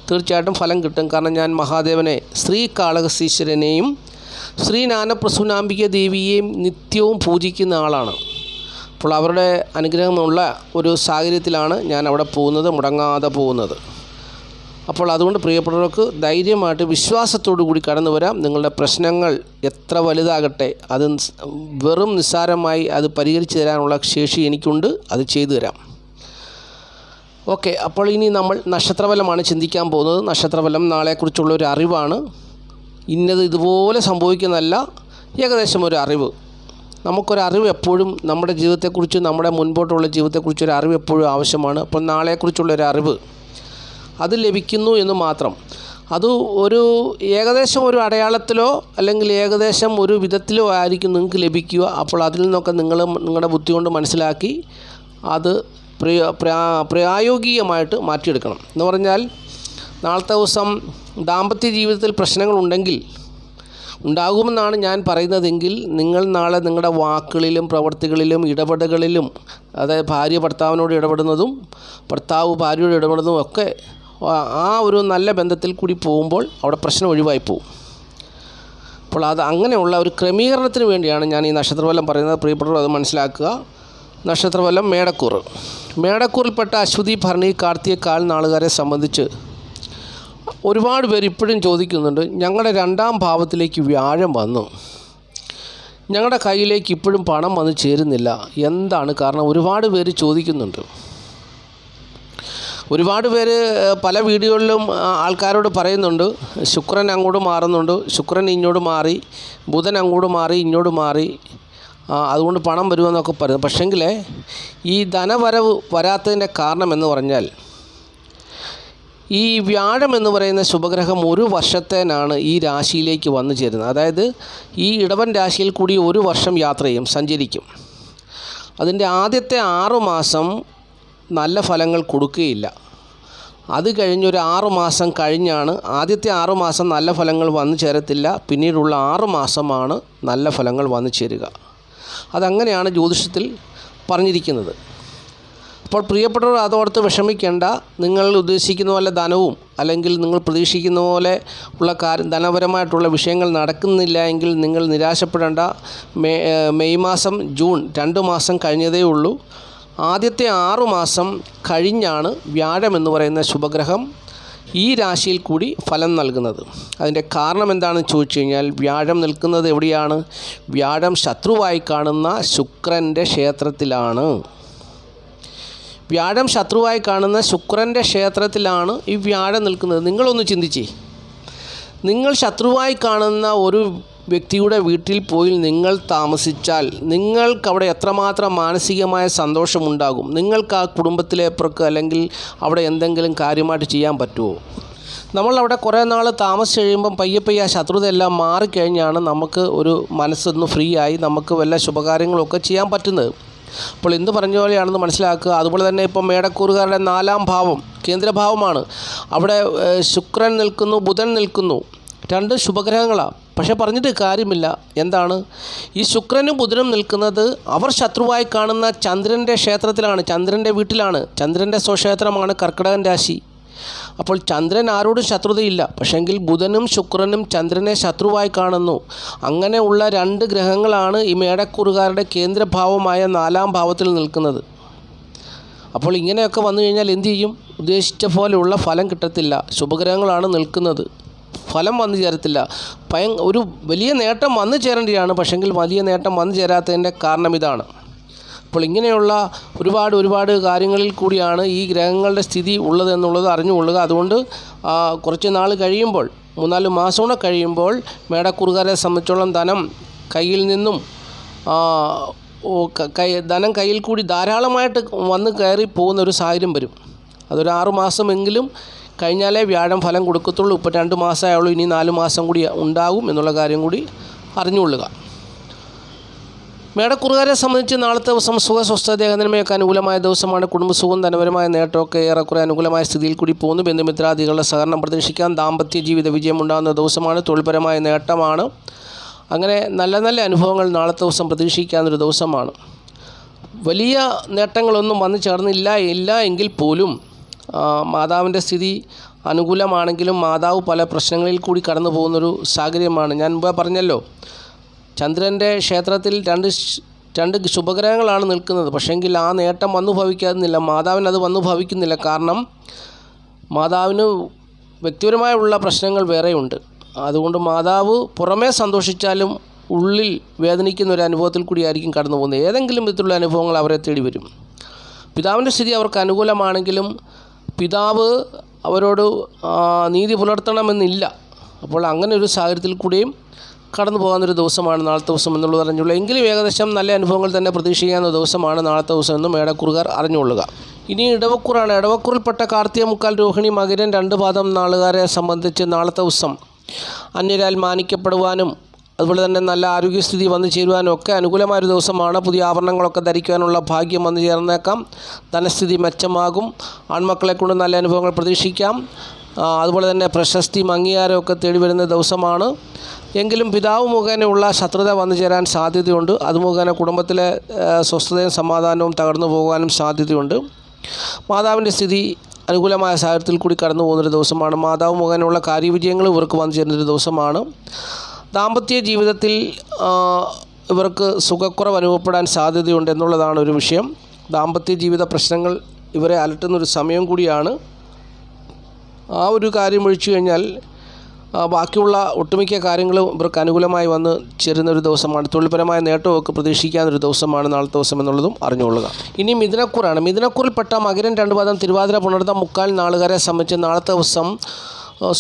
തീർച്ചയായിട്ടും ഫലം കിട്ടും. കാരണം ഞാൻ മഹാദേവനെ, ശ്രീകാളഹസ്തീശ്വരനെയും ശ്രീ ജ്ഞാനപ്രസൂനാംബിക ദേവിയെയും നിത്യവും പൂജിക്കുന്ന ആളാണ്. അപ്പോൾ അവരുടെ അനുഗ്രഹമുള്ള ഒരു സാഹചര്യത്തിലാണ് ഞാൻ അവിടെ പോകുന്നത്, മുടങ്ങാതെ പോകുന്നത്. അപ്പോൾ അതുകൊണ്ട് പ്രിയപ്പെട്ടവർക്ക് ധൈര്യമായിട്ട് വിശ്വാസത്തോടു കൂടി കടന്നു വരാം. നിങ്ങളുടെ പ്രശ്നങ്ങൾ എത്ര വലുതാകട്ടെ, അത് വെറും നിസ്സാരമായി അത് പരിഹരിച്ചു തരാനുള്ള ശേഷി എനിക്കുണ്ട്. അത് ചെയ്തു തരാം. ഓക്കെ, അപ്പോൾ ഇനി നമ്മൾ നക്ഷത്രഫലമാണ് ചിന്തിക്കാൻ പോകുന്നത്. നക്ഷത്രഫലം നാളെക്കുറിച്ചുള്ള ഒരു അറിവാണ്. ഇന്നത് ഇതുപോലെ സംഭവിക്കുന്നതല്ല, ഏകദേശം ഒരു അറിവ്. നമുക്കൊരറിവ് എപ്പോഴും നമ്മുടെ ജീവിതത്തെക്കുറിച്ച്, നമ്മുടെ മുൻപോട്ടുള്ള ജീവിതത്തെക്കുറിച്ച് ഒരു അറിവ് എപ്പോഴും ആവശ്യമാണ്. അപ്പോൾ നാളെക്കുറിച്ചുള്ളൊരു അറിവ് അത് ലഭിക്കുന്നു എന്ന് മാത്രം. അത് ഒരു ഏകദേശം ഒരു അടയാളത്തിലോ അല്ലെങ്കിൽ ഏകദേശം ഒരു വിധത്തിലോ ആയിരിക്കും നിങ്ങൾക്ക് ലഭിക്കുക. അപ്പോൾ അതിൽ നിന്നൊക്കെ നിങ്ങളുടെ ബുദ്ധി കൊണ്ട് മനസ്സിലാക്കി അത് പ്രായോഗികമായിട്ട് മാറ്റിയെടുക്കണം. എന്ന് പറഞ്ഞാൽ നാളത്തെ ദിവസം ദാമ്പത്യ ജീവിതത്തിൽ പ്രശ്നങ്ങളുണ്ടെങ്കിൽ, ഉണ്ടാകുമെന്നാണ് ഞാൻ പറയുന്നതെങ്കിൽ, നിങ്ങൾ നാളെ നിങ്ങളുടെ വാക്കുകളിലും പ്രവൃത്തികളിലും ഇടപെടലുകളിലും, അതായത് ഭാര്യ ഭർത്താവിനോട് ഇടപെടുന്നതും ഭർത്താവ് ഭാര്യയോട് ഇടപെടുന്നതും ഒക്കെ ആ ഒരു നല്ല ബന്ധത്തിൽ കൂടി പോകുമ്പോൾ അവിടെ പ്രശ്നം ഒഴിവായി പോകും. അപ്പോൾ അത് അങ്ങനെയുള്ള ഒരു ക്രമീകരണത്തിന് വേണ്ടിയാണ് ഞാൻ ഈ നക്ഷത്രഫലം പറയുന്നത്. പ്രിയപ്പെട്ടവർ അത് മനസ്സിലാക്കുക. നക്ഷത്രഫലം മേടക്കൂർ. മേടക്കൂറിൽപ്പെട്ട അശ്വതി, ഭരണി, കാർത്തിക കാൽ നാളുകാരെ സംബന്ധിച്ച് ഒരുപാട് പേര് ഇപ്പോഴും ചോദിക്കുന്നുണ്ട്, ഞങ്ങളുടെ 2ാം ഭാവത്തിലേക്ക് വ്യാഴം വന്നു, ഞങ്ങളുടെ കയ്യിലേക്ക് ഇപ്പോഴും പണം വന്ന് ചേരുന്നില്ല, എന്താണ് കാരണം? ഒരുപാട് പേര് ചോദിക്കുന്നുണ്ട്. ഒരുപാട് പേര് പല വീഡിയോകളിലും ആൾക്കാരോട് പറയുന്നുണ്ട്, ശുക്രൻ അങ്ങോട്ട് മാറുന്നുണ്ട്, ശുക്രൻ ഇങ്ങോട്ട് മാറി, ബുധൻ അങ്ങോട്ട് മാറി, ഇങ്ങോട്ട് മാറി, അതുകൊണ്ട് പണം വരുമെന്നൊക്കെ പറയുന്നു. പക്ഷേങ്കിൽ ഈ ധനവരവ് വരാത്തതിൻ്റെ കാരണം എന്ന് പറഞ്ഞാൽ, ഈ വ്യാഴം എന്ന് പറയുന്ന ശുഭഗ്രഹം 1 വർഷത്തേനാണ് ഈ രാശിയിലേക്ക് വന്നു ചേരുന്നത്. അതായത് ഈ ഇടവൻ രാശിയിൽ കൂടി 1 വർഷം യാത്ര ചെയ്യും, സഞ്ചരിക്കും. അതിൻ്റെ ആദ്യത്തെ 6 മാസം നല്ല ഫലങ്ങൾ കൊടുക്കുകയില്ല. അത് കഴിഞ്ഞൊരു 6 മാസം കഴിഞ്ഞാണ്, ആദ്യത്തെ 6 മാസം നല്ല ഫലങ്ങൾ വന്നു ചേരത്തില്ല, പിന്നീടുള്ള 6 മാസമാണ് നല്ല ഫലങ്ങൾ വന്നു ചേരുക. അതങ്ങനെയാണ് ജ്യോതിഷത്തിൽ പറഞ്ഞിരിക്കുന്നത്. അപ്പോൾ പ്രിയപ്പെട്ടവർ അതോർത്ത് വിഷമിക്കേണ്ട. നിങ്ങൾ ഉദ്ദേശിക്കുന്ന പോലെ ധനവും അല്ലെങ്കിൽ നിങ്ങൾ പ്രതീക്ഷിക്കുന്ന പോലെ ഉള്ള ധനപരമായിട്ടുള്ള വിഷയങ്ങൾ നടക്കുന്നില്ല എങ്കിൽ നിങ്ങൾ നിരാശപ്പെടേണ്ട. മെയ് മാസം, ജൂൺ 2 മാസം കഴിഞ്ഞതേ ഉള്ളൂ. ആദ്യത്തെ 6 മാസം കഴിഞ്ഞാണ് വ്യാഴം എന്ന് പറയുന്ന ശുഭഗ്രഹം ഈ രാശിയിൽ കൂടി ഫലം നൽകുന്നത്. അതിൻ്റെ കാരണം എന്താണെന്ന് ചോദിച്ചു കഴിഞ്ഞാൽ, വ്യാഴം നിൽക്കുന്നത് എവിടെയാണ്? വ്യാഴം ശത്രുവായി കാണുന്ന ശുക്രൻ്റെ ക്ഷേത്രത്തിലാണ്. വ്യാഴം ശത്രുവായി കാണുന്ന ശുക്രൻ്റെ ക്ഷേത്രത്തിലാണ് ഈ വ്യാഴം നിൽക്കുന്നത്. നിങ്ങളൊന്ന് ചിന്തിച്ചേ, നിങ്ങൾ ശത്രുവായി കാണുന്ന ഒരു വ്യക്തിയുടെ വീട്ടിൽ പോയി നിങ്ങൾ താമസിച്ചാൽ നിങ്ങൾക്കവിടെ എത്രമാത്രം മാനസികമായ സന്തോഷമുണ്ടാകും? നിങ്ങൾക്ക് ആ കുടുംബത്തിലേപ്പുറക്ക് അല്ലെങ്കിൽ അവിടെ എന്തെങ്കിലും കാര്യമായിട്ട് ചെയ്യാൻ പറ്റുമോ? നമ്മളവിടെ കുറേ നാൾ താമസിച്ച് കഴിയുമ്പം പയ്യെ ആ ശത്രുതയെല്ലാം മാറിക്കഴിഞ്ഞാണ് നമുക്ക് ഒരു മനസ്സൊന്ന് ഫ്രീ ആയി നമുക്ക് വല്ല ശുഭകാര്യങ്ങളൊക്കെ ചെയ്യാൻ പറ്റുന്നത്. അപ്പോൾ എന്ത് പറഞ്ഞ പോലെയാണെന്ന് മനസ്സിലാക്കുക. അതുപോലെ തന്നെ ഇപ്പം മേടക്കൂറുകാരുടെ 4ാം ഭാവം കേന്ദ്രഭാവമാണ്. അവിടെ ശുക്രൻ നിൽക്കുന്നു, ബുധൻ നിൽക്കുന്നു, 2 ശുഭഗ്രഹങ്ങളാണ്. പക്ഷേ പറഞ്ഞിട്ട് കാര്യമില്ല. എന്താണ്? ഈ ശുക്രനും ബുധനും നിൽക്കുന്നത് അവർ ശത്രുവായി കാണുന്ന ചന്ദ്രൻ്റെ ക്ഷേത്രത്തിലാണ്, ചന്ദ്രൻ്റെ വീട്ടിലാണ്. ചന്ദ്രൻ്റെ സ്വക്ഷേത്രമാണ് കർക്കിടകൻ രാശി. അപ്പോൾ ചന്ദ്രൻ ആരോടും ശത്രുതയില്ല. പക്ഷെങ്കിൽ ബുധനും ശുക്രനും ചന്ദ്രനെ ശത്രുവായി കാണുന്നു. അങ്ങനെയുള്ള 2 ഗ്രഹങ്ങളാണ് ഈ മേടക്കൂറുകാരുടെ കേന്ദ്രഭാവമായ 4ാം ഭാവത്തിൽ നിൽക്കുന്നത്. അപ്പോൾ ഇങ്ങനെയൊക്കെ വന്നു കഴിഞ്ഞാൽ എന്തു ചെയ്യും? ഉദ്ദേശിച്ച പോലെയുള്ള ഫലം കിട്ടത്തില്ല. ശുഭഗ്രഹങ്ങളാണ് നിൽക്കുന്നത്, ഫലം വന്നു ചേരത്തില്ല. ഒരു വലിയ നേട്ടം വന്നു ചേരേണ്ടതാണ്, പക്ഷെങ്കിൽ വലിയ നേട്ടം വന്നു ചേരാത്തതിൻ്റെ കാരണം ഇതാണ്. അപ്പോൾ ഇങ്ങനെയുള്ള ഒരുപാട് കാര്യങ്ങളിൽ കൂടിയാണ് ഈ ഗ്രഹങ്ങളുടെ സ്ഥിതി ഉള്ളതെന്നുള്ളത് അറിഞ്ഞുകൊള്ളുക. അതുകൊണ്ട് കുറച്ച് നാൾ കഴിയുമ്പോൾ, 3-4 മാസം കൂടെ കഴിയുമ്പോൾ മേടക്കൂറുകാരെ സംബന്ധിച്ചോളം ധനം കയ്യിൽ നിന്നും ധനം കയ്യിൽ കൂടി ധാരാളമായിട്ട് വന്ന് കയറി പോകുന്ന ഒരു സാഹചര്യം വരും. അതൊരു 6 മാസമെങ്കിലും കഴിഞ്ഞാലേ വ്യാഴം ഫലം കൊടുക്കത്തുള്ളൂ. ഇപ്പോൾ 2 മാസമായുള്ളൂ, ഇനി 4 മാസം കൂടി ഉണ്ടാകും എന്നുള്ള കാര്യം കൂടി അറിഞ്ഞുകൊള്ളുക. മേടക്കുറുകാരെ സംബന്ധിച്ച് നാളത്തെ ദിവസം സുഖസ്വസ്ഥത ഏകനന്മയൊക്കെ അനുകൂലമായ ദിവസമാണ്. കുടുംബസുഖവും ധനപരമായ നേട്ടമൊക്കെ ഏറെക്കുറെ അനുകൂലമായ സ്ഥിതിയിൽ കൂടി പോകുന്നു. ബന്ധുമിത്രാദികളുടെ സഹകരണം പ്രതീക്ഷിക്കാം. ദാമ്പത്യ ജീവിത വിജയം ഉണ്ടാകുന്ന ദിവസമാണ്. തൊഴിൽപരമായ നേട്ടമാണ്. അങ്ങനെ നല്ല നല്ല അനുഭവങ്ങൾ നാളത്തെ ദിവസം പ്രതീക്ഷിക്കാവുന്നൊരു ദിവസമാണ്. വലിയ നേട്ടങ്ങളൊന്നും വന്നു ചേർന്നില്ല എങ്കിൽ പോലും മാതാവിൻ്റെ സ്ഥിതി അനുകൂലമാണെങ്കിലും മാതാവ് പല പ്രശ്നങ്ങളിൽ കൂടി കടന്നു പോകുന്നൊരു സാഹചര്യമാണ്. ഞാൻ മുമ്പ് പറഞ്ഞല്ലോ, ചന്ദ്രൻ്റെ ക്ഷേത്രത്തിൽ രണ്ട് ശുഭഗ്രഹങ്ങളാണ് നിൽക്കുന്നത്. പക്ഷേങ്കിൽ ആ നേട്ടം വന്നു ഭവിക്കുന്നില്ല, മാതാവിന് അത് വന്നു ഭവിക്കുന്നില്ല. കാരണം മാതാവിന് വ്യക്തിപരമായുള്ള പ്രശ്നങ്ങൾ വേറെയുണ്ട്. അതുകൊണ്ട് മാതാവ് പുറമേ സന്തോഷിച്ചാലും ഉള്ളിൽ വേദനിക്കുന്ന ഒരു അനുഭവത്തിൽ കൂടിയായിരിക്കും കടന്നു പോകുന്നത്. ഏതെങ്കിലും വിധത്തിലുള്ള അനുഭവങ്ങൾ അവരെ തേടി വരും. പിതാവിൻ്റെ സ്ഥിതി അവർക്ക് അനുകൂലമാണെങ്കിലും പിതാവ് അവരോട് നീതി പുലർത്തണമെന്നില്ല. അപ്പോൾ അങ്ങനെ ഒരു സാഹചര്യത്തിൽ കൂടിയും കടന്നു പോകാവുന്നൊരു ദിവസമാണ് നാളത്തെ ദിവസം എന്നുള്ളത് അറിഞ്ഞുള്ളൂ. എങ്കിലും ഏകദേശം നല്ല അനുഭവങ്ങൾ തന്നെ പ്രതീക്ഷിക്കാവുന്ന ദിവസമാണ് നാളത്തെ ദിവസം എന്ന് മേടക്കുറുകാർ അറിഞ്ഞുകൊള്ളുക. ഇനി ഇടവക്കൂറാണ്. ഇടവക്കൂറിൽപ്പെട്ട കാർത്തിക മുക്കാൽ, രോഹിണി, മകരൻ 2 പാദം നാളുകാരെ സംബന്ധിച്ച് നാളത്തെ ദിവസം അന്യരാൽ മാനിക്കപ്പെടുവാനും അതുപോലെ തന്നെ നല്ല ആരോഗ്യസ്ഥിതി വന്നു ചേരുവാനും ഒക്കെ അനുകൂലമായൊരു ദിവസമാണ്. പുതിയ ആഭരണങ്ങളൊക്കെ ധരിക്കുവാനുള്ള ഭാഗ്യം വന്നു ചേർന്നേക്കാം. ധനസ്ഥിതി മെച്ചമാകും. ആൺമക്കളെ കൊണ്ട് നല്ല അനുഭവങ്ങൾ പ്രതീക്ഷിക്കാം. അതുപോലെ തന്നെ പ്രശസ്തിയും അംഗീകാരമൊക്കെ തേടി വരുന്ന ദിവസമാണ്. എങ്കിലും പിതാവ് മുഖേനയുള്ള ശത്രുത വന്നു ചേരാൻ സാധ്യതയുണ്ട്. അത് മുഖേന കുടുംബത്തിലെ സ്വസ്ഥതയും സമാധാനവും തകർന്നു പോകാനും സാധ്യതയുണ്ട്. മാതാവിൻ്റെ സ്ഥിതി അനുകൂലമായ സാഹചര്യത്തിൽ കൂടി കടന്നു പോകുന്നൊരു ദിവസമാണ്. മാതാവ് മുഖേനയുള്ള കാര്യവിജയങ്ങൾ ഇവർക്ക് വന്നു ചേരുന്നൊരു ദിവസമാണ്. ദാമ്പത്യ ജീവിതത്തിൽ ഇവർക്ക് സുഖക്കുറവ് അനുഭവപ്പെടാൻ സാധ്യതയുണ്ട് എന്നുള്ളതാണ് ഒരു വിഷയം. ദാമ്പത്യ ജീവിത പ്രശ്നങ്ങൾ ഇവരെ അലട്ടുന്നൊരു സമയം കൂടിയാണ്. ആ ഒരു കാര്യം ഒഴിച്ചു കഴിഞ്ഞാൽ ബാക്കിയുള്ള ഒട്ടുമിക്ക കാര്യങ്ങളും ഇവർക്ക് അനുകൂലമായി വന്ന് ചേരുന്നൊരു ദിവസമാണ്. തൊഴിൽപരമായ നേട്ടമൊക്കെ പ്രതീക്ഷിക്കാവുന്നൊരു ദിവസമാണ് നാളത്തെ ദിവസം എന്നുള്ളതും അറിഞ്ഞുകൊള്ളുക. ഇനി മിഥുനക്കൂറാണ്. മിഥുനക്കൂറിൽപ്പെട്ട മകരൻ 2 പാദം, തിരുവാതിര, പുണർതം, മുക്കാൽ നാളുകാരെ സംബന്ധിച്ച് നാളത്തെ ദിവസം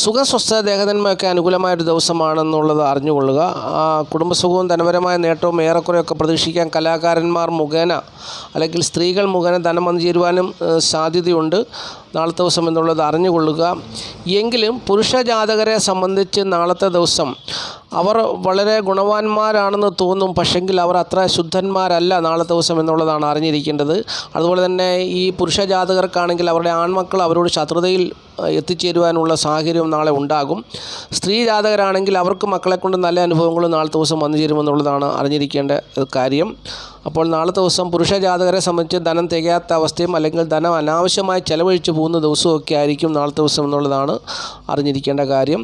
സുഖസ്വസ്ഥ ദേഹനന്മയൊക്കെ അനുകൂലമായൊരു ദിവസമാണെന്നുള്ളത് അറിഞ്ഞുകൊള്ളുക. കുടുംബസുഖവും ധനപരമായ നേട്ടവും ഏറെക്കുറെയൊക്കെ പ്രതീക്ഷിക്കാൻ കലാകാരന്മാർ മുഖേന അല്ലെങ്കിൽ സ്ത്രീകൾ മുഖേന ധനം വന്നു ചേരുവാനും സാധ്യതയുണ്ട് നാളത്തെ ദിവസം എന്നുള്ളത് അറിഞ്ഞുകൊള്ളുക. എങ്കിലും പുരുഷ ജാതകരെ സംബന്ധിച്ച് നാളത്തെ ദിവസം അവർ വളരെ ഗുണവാന്മാരാണെന്ന് തോന്നും. പക്ഷെങ്കിൽ അവർ അത്ര ശുദ്ധന്മാരല്ല നാളത്തെ ദിവസം എന്നുള്ളതാണ് അറിഞ്ഞിരിക്കേണ്ടത്. അതുപോലെ തന്നെ ഈ പുരുഷ ജാതകർക്കാണെങ്കിൽ അവരുടെ ആൺമക്കൾ അവരോട് ശത്രുതയിൽ എത്തിച്ചേരുവാനുള്ള സാഹചര്യം നാളെ ഉണ്ടാകും. സ്ത്രീ ജാതകരാണെങ്കിൽ അവർക്ക് മക്കളെ കൊണ്ട് നല്ല അനുഭവങ്ങളും നാളത്തെ ദിവസം വന്നു ചേരുമെന്നുള്ളതാണ് അറിഞ്ഞിരിക്കേണ്ട കാര്യം. അപ്പോൾ നാളത്തെ ദിവസം പുരുഷ ജാതകരെ സംബന്ധിച്ച് ധനം തികയാത്ത അവസ്ഥയും അല്ലെങ്കിൽ ധനം അനാവശ്യമായി ചെലവഴിച്ച് പോകുന്ന ദിവസമൊക്കെ ആയിരിക്കും നാളത്തെ ദിവസം എന്നുള്ളതാണ് അറിഞ്ഞിരിക്കേണ്ട കാര്യം.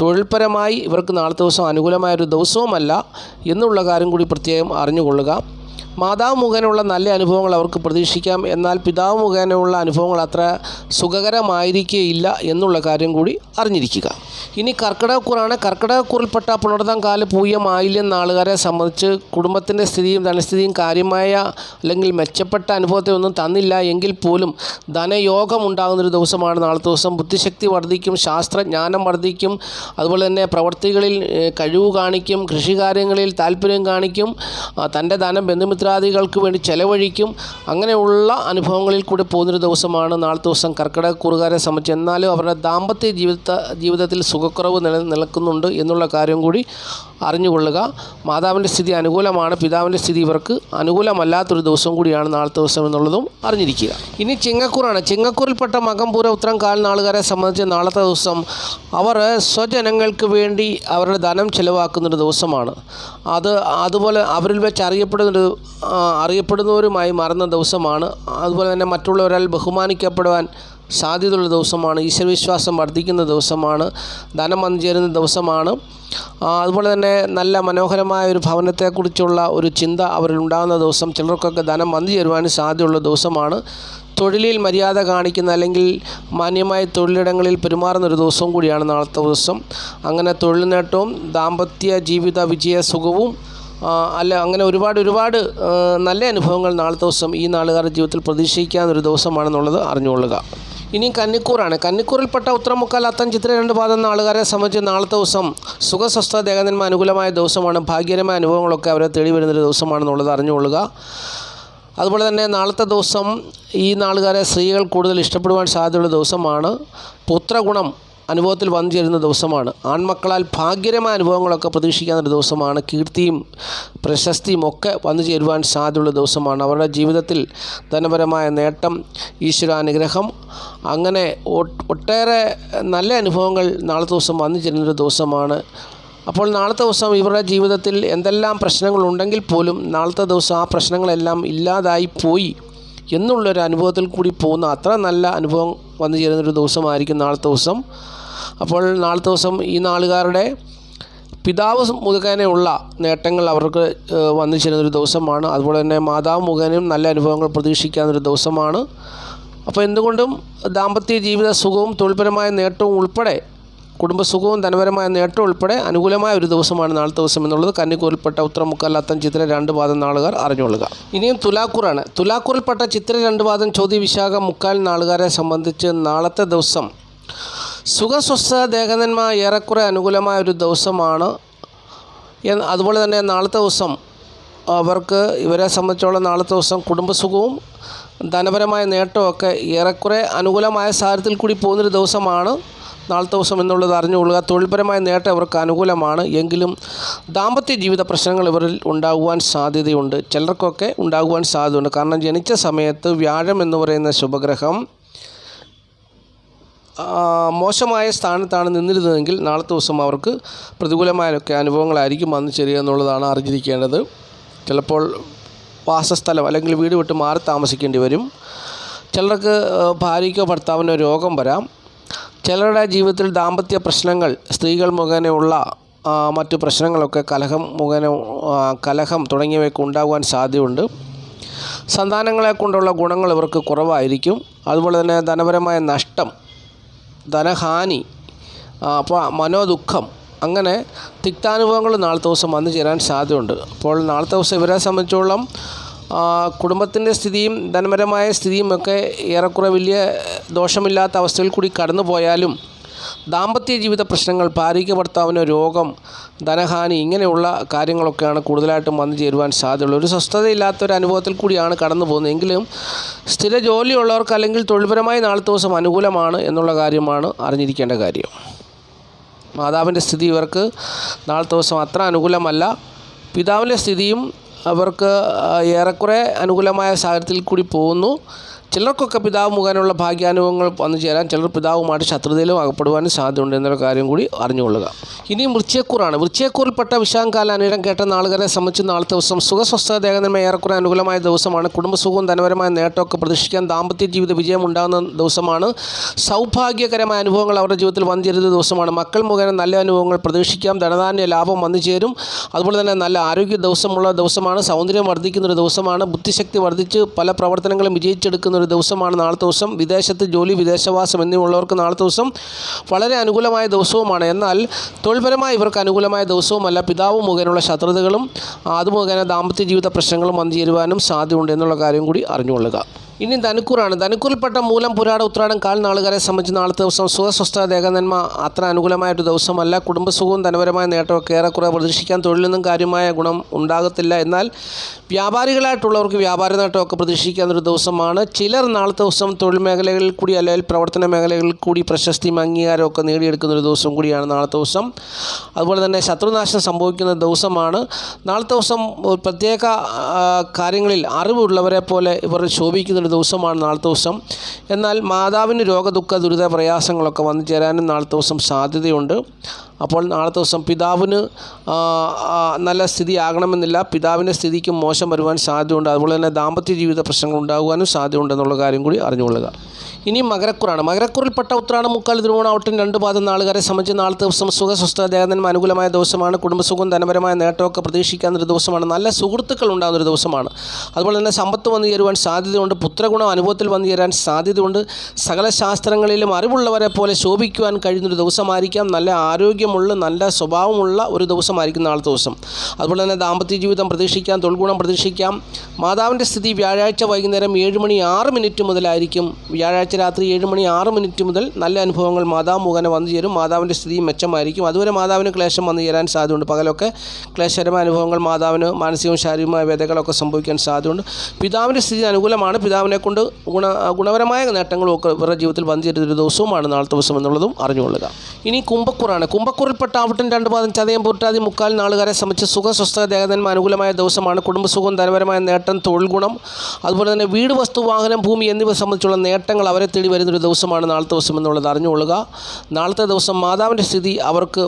തൊഴിൽപരമായി ഇവർക്ക് നാളത്തെ ദിവസം അനുകൂലമായൊരു ദിവസവുമല്ല എന്നുള്ള കാര്യം കൂടി പ്രത്യേകം അറിഞ്ഞുകൊള്ളുക. മാതാവ് മുഖേനയുള്ള നല്ല അനുഭവങ്ങൾ അവർക്ക് പ്രതീക്ഷിക്കാം. എന്നാൽ പിതാവ് മുഖേനയുള്ള അനുഭവങ്ങൾ അത്ര സുഖകരമായിരിക്കുകയില്ല എന്നുള്ള കാര്യം കൂടി അറിഞ്ഞിരിക്കുക. ഇനി കർക്കിടകക്കൂറാണ്. കർക്കിടകക്കൂറിൽപ്പെട്ട പുണർതം, കാല്, പൂയം, ആയില്യം നാളുകാരെ സംബന്ധിച്ച് കുടുംബത്തിൻ്റെ സ്ഥിതിയും ധനസ്ഥിതിയും കാര്യമായ അല്ലെങ്കിൽ മെച്ചപ്പെട്ട അനുഭവത്തെ ഒന്നും തന്നില്ല എങ്കിൽ പോലും ധനയോഗം ഉണ്ടാകുന്നൊരു ദിവസമാണ് നാളത്തെ ദിവസം. ബുദ്ധിശക്തി വർദ്ധിക്കും, ശാസ്ത്രജ്ഞാനം വർദ്ധിക്കും, അതുപോലെ തന്നെ പ്രവർത്തികളിൽ കഴിവ് കാണിക്കും, കൃഷികാര്യങ്ങളിൽ താല്പര്യം കാണിക്കും, തൻ്റെ ധനം ബന്ധുമിത്രാദികൾക്ക് വേണ്ടി ചെലവഴിക്കും. അങ്ങനെയുള്ള അനുഭവങ്ങളിൽ കൂടി പോകുന്നൊരു ദിവസമാണ് നാളത്തെ ദിവസം കർക്കിടകക്കൂറുകാരെ സംബന്ധിച്ച്. എന്നാലും അവരുടെ ദാമ്പത്യ ജീവിതത്തിൽ സുഖക്കുറവ് നിലനിൽക്കുന്നുണ്ട് എന്നുള്ള കാര്യം കൂടി അറിഞ്ഞുകൊള്ളുക. മാതാവിൻ്റെ സ്ഥിതി അനുകൂലമാണ്. പിതാവിൻ്റെ സ്ഥിതി ഇവർക്ക് അനുകൂലമല്ലാത്തൊരു ദിവസം കൂടിയാണ് നാളത്തെ ദിവസം എന്നുള്ളതും അറിഞ്ഞിരിക്കുക. ഇനി ചിങ്ങക്കൂറാണ്. ചിങ്ങക്കൂറിൽപ്പെട്ട മകം, പൂരം, ഉത്രം, കാൽ നാളുകാരെ സംബന്ധിച്ച് നാളത്തെ ദിവസം അവർ സ്വജനങ്ങൾക്ക് വേണ്ടി അവരുടെ ധനം ചെലവാക്കുന്നൊരു ദിവസമാണ്. അതുപോലെ അവരിൽ വെച്ച് അറിയപ്പെടുന്നവരുമായി മാറുന്ന ദിവസമാണ്. അതുപോലെ തന്നെ മറ്റുള്ളവരാൽ ബഹുമാനിക്കപ്പെടുവാൻ സാധ്യതയുള്ള ദിവസമാണ്. ഈശ്വരവിശ്വാസം വർദ്ധിക്കുന്ന ദിവസമാണ്. ധനം വന്നു ചേരുന്ന ദിവസമാണ്. അതുപോലെ തന്നെ നല്ല മനോഹരമായ ഒരു ഭവനത്തെക്കുറിച്ചുള്ള ഒരു ചിന്ത അവരിൽ ഉണ്ടാകുന്ന ദിവസം. ചിലർക്കൊക്കെ ധനം വന്നു ചേരുവാനും സാധ്യതയുള്ള ദിവസമാണ്. തൊഴിലിൽ മര്യാദ കാണിക്കുന്ന അല്ലെങ്കിൽ മാന്യമായ തൊഴിലിടങ്ങളിൽ പെരുമാറുന്നൊരു ദിവസവും കൂടിയാണ് നാളത്തെ ദിവസം. അങ്ങനെ തൊഴിൽ നേട്ടവും ദാമ്പത്യ ജീവിത വിജയ സുഖവും അങ്ങനെ ഒരുപാട് നല്ല അനുഭവങ്ങൾ നാളത്തെ ദിവസം ഈ നാളുകാരുടെ ജീവിതത്തിൽ പ്രതീക്ഷിക്കാവുന്നൊരു ദിവസമാണെന്നുള്ളത് അറിഞ്ഞുകൊള്ളുക. ഇനി കന്നിക്കൂറാണ്. കന്നിക്കൂറിൽപ്പെട്ട ഉത്രം, മുക്കാൽ, അത്തം, ചിത്ര 2 പാദം നാളുകാരെ സംബന്ധിച്ച് നാളത്തെ ദിവസം സുഖസ്വസ്ഥ ദേഹനന്മ അനുകൂലമായ ദിവസമാണ്. ഭാഗ്യകരമായ അനുഭവങ്ങളൊക്കെ അവരെ തേടി വരുന്നൊരു ദിവസമാണെന്നുള്ളത് അറിഞ്ഞുകൊള്ളുക. അതുപോലെ തന്നെ നാളത്തെ ദിവസം ഈ നാളുകാരെ സ്ത്രീകൾ കൂടുതൽ ഇഷ്ടപ്പെടുവാൻ സാധ്യതയുള്ള ദിവസമാണ്. പുത്രഗുണം അനുഭവത്തിൽ വന്നു ചേരുന്ന ദിവസമാണ്. ആൺമക്കളാൽ ഭാഗ്യകരമായ അനുഭവങ്ങളൊക്കെ പ്രതീക്ഷിക്കാവുന്ന ദിവസമാണ്. കീർത്തിയും പ്രശസ്തിയും ഒക്കെ വന്നു ചേരുവാൻ സാധ്യതയുള്ള ദിവസമാണ്. അവരുടെ ജീവിതത്തിൽ ധനപരമായ നേട്ടം, ഈശ്വരാനുഗ്രഹം, അങ്ങനെ ഒട്ടേറെ നല്ല അനുഭവങ്ങൾ നാളത്തെ ദിവസം വന്നു ചേരുന്നൊരു ദിവസമാണ്. അപ്പോൾ നാളത്തെ ദിവസം ഇവരുടെ ജീവിതത്തിൽ എന്തെല്ലാം പ്രശ്നങ്ങളുണ്ടെങ്കിൽ പോലും നാളത്തെ ദിവസം ആ പ്രശ്നങ്ങളെല്ലാം ഇല്ലാതായി പോയി എന്നുള്ളൊരു അനുഭവത്തിൽ കൂടി പോകുന്ന അത്ര നല്ല അനുഭവം വന്നു ചേരുന്നൊരു ദിവസമായിരിക്കും നാളത്തെ ദിവസം. അപ്പോൾ നാളത്തെ ദിവസം ഈ നാളുകാരുടെ പിതാവ് മുഖേനയുള്ള നേട്ടങ്ങൾ അവർക്ക് വന്നു ചേരുന്നൊരു ദിവസമാണ്. അതുപോലെ തന്നെ മാതാവ് മുഖേനയും നല്ല അനുഭവങ്ങൾ പ്രതീക്ഷിക്കാവുന്നൊരു ദിവസമാണ്. അപ്പോൾ എന്തുകൊണ്ടും ദാമ്പത്യ ജീവിത സുഖവും തൊഴിൽപരമായ നേട്ടവും ഉൾപ്പെടെ കുടുംബസുഖവും ധനപരമായ നേട്ടം ഉൾപ്പെടെ അനുകൂലമായ ഒരു ദിവസമാണ് നാളത്തെ ദിവസം എന്നുള്ളത് കന്നിക്കൂറിൽപ്പെട്ട ഉത്രം, മുക്കാൽ, അത്തം, ചിത്തിര 2 പാദം നാളുകാർ അറിഞ്ഞുകൊള്ളുക. ഇനിയും തുലാക്കൂറാണ്. തുലാക്കൂറിൽപ്പെട്ട ചിത്തിര 2 പാദം, ചോതി, വിശാഖം, മുക്കാൽ നാളുകാരെ സംബന്ധിച്ച് നാളത്തെ ദിവസം സുഖസ്വസ്ഥ ദേഹനന്മ ഏറെക്കുറെ അനുകൂലമായ ഒരു ദിവസമാണ്. അതുപോലെ തന്നെ നാളത്തെ ദിവസം ഇവരെ സംബന്ധിച്ചോളം നാളത്തെ ദിവസം കുടുംബസുഖവും ധനപരമായ നേട്ടമൊക്കെ ഏറെക്കുറെ അനുകൂലമായ സാഹചര്യത്തിൽ കൂടി പോകുന്നൊരു ദിവസമാണ് നാളത്തെ ദിവസം എന്നുള്ളത് അറിഞ്ഞുകൊള്ളുക. തൊഴിൽപരമായ നേട്ടം ഇവർക്ക് അനുകൂലമാണ്. എങ്കിലും ദാമ്പത്യ ജീവിത പ്രശ്നങ്ങൾ ഇവരിൽ ഉണ്ടാകുവാൻ സാധ്യതയുണ്ട്. ചിലർക്കൊക്കെ ഉണ്ടാകുവാൻ സാധ്യതയുണ്ട്. കാരണം ജനിച്ച സമയത്ത് വ്യാഴം എന്ന് പറയുന്ന ശുഭഗ്രഹം മോശമായ സ്ഥാനത്താണ് നിന്നിരുന്നതെങ്കിൽ നാളത്തെ ദിവസം അവർക്ക് പ്രതികൂലമായൊക്കെ അനുഭവങ്ങളായിരിക്കും വന്നു ചേരുക എന്നുള്ളതാണ് അറിഞ്ഞിരിക്കേണ്ടത്. ചിലപ്പോൾ വാസസ്ഥലം അല്ലെങ്കിൽ വീട് വിട്ട് മാറി താമസിക്കേണ്ടി വരും. ചിലർക്ക് ഭാര്യയ്ക്കോ ഭർത്താവിനോ രോഗം വരാം. ചിലരുടെ ജീവിതത്തിൽ ദാമ്പത്യ പ്രശ്നങ്ങൾ, സ്ത്രീകൾ മുഖേനയുള്ള മറ്റു പ്രശ്നങ്ങളൊക്കെ കലഹം തുടങ്ങിയവയൊക്കെ ഉണ്ടാകുവാൻ സാധ്യതയുണ്ട്. സന്താനങ്ങളെ കൊണ്ടുള്ള ഗുണങ്ങൾ ഇവർക്ക് കുറവായിരിക്കും. അതുപോലെ തന്നെ ധനപരമായ നഷ്ടം, ധനഹാനി, അപ്പോൾ മനോദുഃഖം, അങ്ങനെ തിക്താനുഭവങ്ങൾ നാളത്തെ ദിവസം വന്നു ചേരാൻ സാധ്യതയുണ്ട്. അപ്പോൾ നാളത്തെ ദിവസം ഇവരെ സംബന്ധിച്ചോളം കുടുംബത്തിൻ്റെ സ്ഥിതിയും ധനപരമായ സ്ഥിതിയുമൊക്കെ ഏറെക്കുറെ വലിയ ദോഷമില്ലാത്ത അവസ്ഥയിൽ കൂടി കടന്നു പോയാലും ദാമ്പത്യ ജീവിത പ്രശ്നങ്ങൾ, ഭാര്യയ്ക്ക് ഭർത്താവിന് രോഗം, ധനഹാനി, ഇങ്ങനെയുള്ള കാര്യങ്ങളൊക്കെയാണ് കൂടുതലായിട്ടും വന്നു ചേരുവാൻ സാധ്യതയുള്ളത്. ഒരു സ്വസ്ഥതയില്ലാത്തൊരു അനുഭവത്തിൽ കൂടിയാണ് കടന്നു പോകുന്നത്. എങ്കിലും സ്ഥിര ജോലിയുള്ളവർക്ക് അല്ലെങ്കിൽ തൊഴിൽപരമായി നാളത്തെ ദിവസം അനുകൂലമാണ് എന്നുള്ള കാര്യമാണ് അറിഞ്ഞിരിക്കേണ്ട കാര്യം. മാതാവിൻ്റെ സ്ഥിതി ഇവർക്ക് നാളത്തെ ദിവസം അത്ര അനുകൂലമല്ല. പിതാവിൻ്റെ സ്ഥിതിയും അവർക്ക് ഏറെക്കുറെ അനുകൂലമായ സാഹചര്യത്തിൽ കൂടി പോകുന്നു. ചിലർക്കൊക്കെ പിതാവ് മുഖേനയുള്ള ഭാഗ്യാനുഭവങ്ങൾ വന്നു ചേരാൻ, ചിലർ പിതാവുമായിട്ട് ശത്രുതയിലും അകപ്പെടുവാനും സാധ്യതയുണ്ട് എന്നുള്ള കാര്യം കൂടി അറിഞ്ഞുകൊള്ളുക. ഇനിയും വൃശ്ചികക്കൂറാണ്. വൃശ്ചികക്കൂറിൽപ്പെട്ട വിശാഖകാല അനിഴം കേട്ട നാളുകാരെ സംബന്ധിച്ച് നാളത്തെ ദിവസം സുഖസ്വസ്ഥ ദേഹനന്മ ഏറെക്കുറെ അനുകൂലമായ ദിവസമാണ്. കുടുംബസുഖവും ധനപരമായ നേട്ടമൊക്കെ പ്രതീക്ഷിക്കാൻ, ദാമ്പത്യ ജീവിത വിജയം ഉണ്ടാകുന്ന ദിവസമാണ്. സൗഭാഗ്യകരമായ അനുഭവങ്ങൾ അവരുടെ ജീവിതത്തിൽ വന്നു ചേരുന്ന ദിവസമാണ്. മക്കൾ മുഖേന നല്ല അനുഭവങ്ങൾ പ്രതീക്ഷിക്കാം. ധനധാന്യ ലാഭം വന്നു ചേരും. അതുപോലെ തന്നെ നല്ല ആരോഗ്യ ദിവസമുള്ള ദിവസമാണ്. സൗന്ദര്യം വർദ്ധിക്കുന്നൊരു ദിവസമാണ്. ബുദ്ധിശക്തി വർദ്ധിച്ച് പല പ്രവർത്തനങ്ങളും വിജയിച്ചെടുക്കുന്ന ദിവസമാണ് നാളത്തെ ദിവസം. വിദേശത്ത് ജോലി, വിദേശവാസം എന്നിവയുള്ളവർക്ക് നാളത്തെ ദിവസം വളരെ അനുകൂലമായ ദിവസവുമാണ്. എന്നാൽ തൊഴിൽപരമായി ഇവർക്ക് അനുകൂലമായ ദിവസവുമല്ല. പിതാവ് മുഖേനയുള്ള ശത്രുതകളും അത് മുഖേന ദാമ്പത്യ ജീവിത പ്രശ്നങ്ങളും വന്നു ചേരുവാനും സാധ്യതയുണ്ട് എന്നുള്ള കാര്യം കൂടി അറിഞ്ഞുകൊള്ളുക. ഇനി ധനുക്കൂറാണ്. ധനുക്കൂറിൽപ്പെട്ട മൂലം, പുരാട, ഉത്രാടം, കാൽ നാളുകാരെ സംബന്ധിച്ച് നാളത്തെ ദിവസം സുഖസ്വസ്ഥ ദേഹനന്മ അത്ര അനുകൂലമായൊരു ദിവസമല്ല. കുടുംബസുഖവും ധനപരമായ നേട്ടമൊക്കെ ഏറെക്കുറെ പ്രതീക്ഷിക്കാൻ, തൊഴിലിൽ നിന്നും കാര്യമായ ഗുണം ഉണ്ടാകത്തില്ല. എന്നാൽ വ്യാപാരികളായിട്ടുള്ളവർക്ക് വ്യാപാര നേട്ടമൊക്കെ പ്രതീക്ഷിക്കാവുന്നൊരു ദിവസമാണ്. ചിലർ നാളത്തെ ദിവസം തൊഴിൽ മേഖലകളിൽ കൂടി അല്ലെങ്കിൽ പ്രവർത്തന മേഖലകളിൽ കൂടി പ്രശസ്തിയും അംഗീകാരമൊക്കെ നേടിയെടുക്കുന്നൊരു ദിവസം കൂടിയാണ് നാളത്തെ ദിവസം. അതുപോലെ തന്നെ ശത്രുനാശം സംഭവിക്കുന്ന ദിവസമാണ്. നാളത്തെ ദിവസം പ്രത്യേക കാര്യങ്ങളിൽ അറിവുള്ളവരെ പോലെ ഇവർ ശോഭിക്കുന്ന ദിവസമാണ് നാളത്തെ ദിവസം. എന്നാൽ മാതാവിന് രോഗദുഃഖ ദുരിത പ്രയാസങ്ങളൊക്കെ വന്നു ചേരാനും നാളത്തെ ദിവസം സാധ്യതയുണ്ട്. അപ്പോൾ നാളത്തെ ദിവസം പിതാവിന് നല്ല സ്ഥിതി ആകണമെന്നില്ല. പിതാവിൻ്റെ സ്ഥിതിക്കും മോശം വരുവാൻ സാധ്യതയുണ്ട്. അതുപോലെ തന്നെ ദാമ്പത്യ ജീവിത പ്രശ്നങ്ങൾ ഉണ്ടാകുവാനും സാധ്യതയുണ്ടെന്നുള്ള കാര്യം കൂടി അറിഞ്ഞുകൊള്ളുക. ഇനി മകരക്കൂറാണ്. മകരക്കൂറിൽപ്പെട്ട ഉത്രാടം, മുക്കാൽ, തിരുവോണം, ഔട്ടം 2 പാദം നാളുകാരെ സംബന്ധിച്ച് നാളത്തെ ദിവസം സുഖസ്വസ്ഥ ദേഹനന്മ അനുകൂലമായ ദിവസമാണ്. കുടുംബസുഖവും ധനപരമായ നേട്ടമൊക്കെ പ്രതീക്ഷിക്കാവുന്നൊരു ദിവസമാണ്. നല്ല സുഹൃത്തുക്കൾ ഉണ്ടാകുന്നൊരു ദിവസമാണ്. അതുപോലെ തന്നെ സമ്പത്ത് വന്നു ചേരുവാൻ സാധ്യതയുണ്ട്. പുത്രഗുണം അനുഭവത്തിൽ വന്നു ചേരാൻ സാധ്യതയുണ്ട്. സകല ശാസ്ത്രങ്ങളിലും അറിവുള്ളവരെ പോലെ ശോഭിക്കുവാൻ കഴിയുന്നൊരു ദിവസമായിരിക്കാം. നല്ല ആരോഗ്യമുള്ള, നല്ല സ്വഭാവമുള്ള ഒരു ദിവസമായിരിക്കും നാളത്തെ ദിവസം. അതുപോലെ തന്നെ ദാമ്പത്യ ജീവിതം പ്രതീക്ഷിക്കാം, തൊഴിൽഗുണം പ്രതീക്ഷിക്കാം. മാതാവിൻ്റെ സ്ഥിതി വ്യാഴാഴ്ച വൈകുന്നേരം 7:06 മുതലായിരിക്കും വ്യാഴാഴ്ച വ്യാഴാഴ്ച രാത്രി 7:06 മുതൽ നല്ല അനുഭവങ്ങൾ മാതാവ് മുഖേന വന്നു ചേരും. മാതാവിൻ്റെ സ്ഥിതിയും മെച്ചമായിരിക്കും. അതുവരെ മാതാവിന് ക്ലേശം വന്നു ചേരാൻ സാധ്യതയുണ്ട്. പകലൊക്കെ ക്ലേശകരമായ അനുഭവങ്ങൾ, മാതാവിന് മാനസികവും ശാരീരികമായ വ്യതകളൊക്കെ സംഭവിക്കാൻ സാധ്യതയുണ്ട്. പിതാവിൻ്റെ സ്ഥിതി അനുകൂലമാണ്. പിതാവിനെ കൊണ്ട് ഗുണപരമായ നേട്ടങ്ങളും ഒക്കെ ഇവരുടെ ജീവിതത്തിൽ വന്നു ചേരുന്നൊരു ദിവസവുമാണ് നാളത്തെ ദിവസം എന്നുള്ളതും അറിഞ്ഞുകൊള്ളുക. ഇനി കുംഭക്കൂറാണ്. കുംഭക്കൂറിൽപ്പെട്ട ആവട്ടം 2 പാദം ചതയം പൂർട്ടാതി 3/4 നാളുകാരെ സംബന്ധിച്ച് സുഖസ്വസ്ഥത ദേഹധന്മ അനുകൂലമായ ദിവസമാണ്. കുടുംബസുഖം, ധനപരമായ നേട്ടം, തൊഴിൽ ഗുണം, അതുപോലെ തന്നെ വീട്, വസ്തു, വാഹനം, ഭൂമി എന്നിവ സംബന്ധിച്ചുള്ള നേട്ടങ്ങൾ അവരെ തേടി വരുന്നൊരു ദിവസമാണ് നാളത്തെ ദിവസം എന്നുള്ളത് അറിഞ്ഞുകൊള്ളുക. നാളത്തെ ദിവസം മാതാവിൻ്റെ സ്ഥിതി അവർക്ക്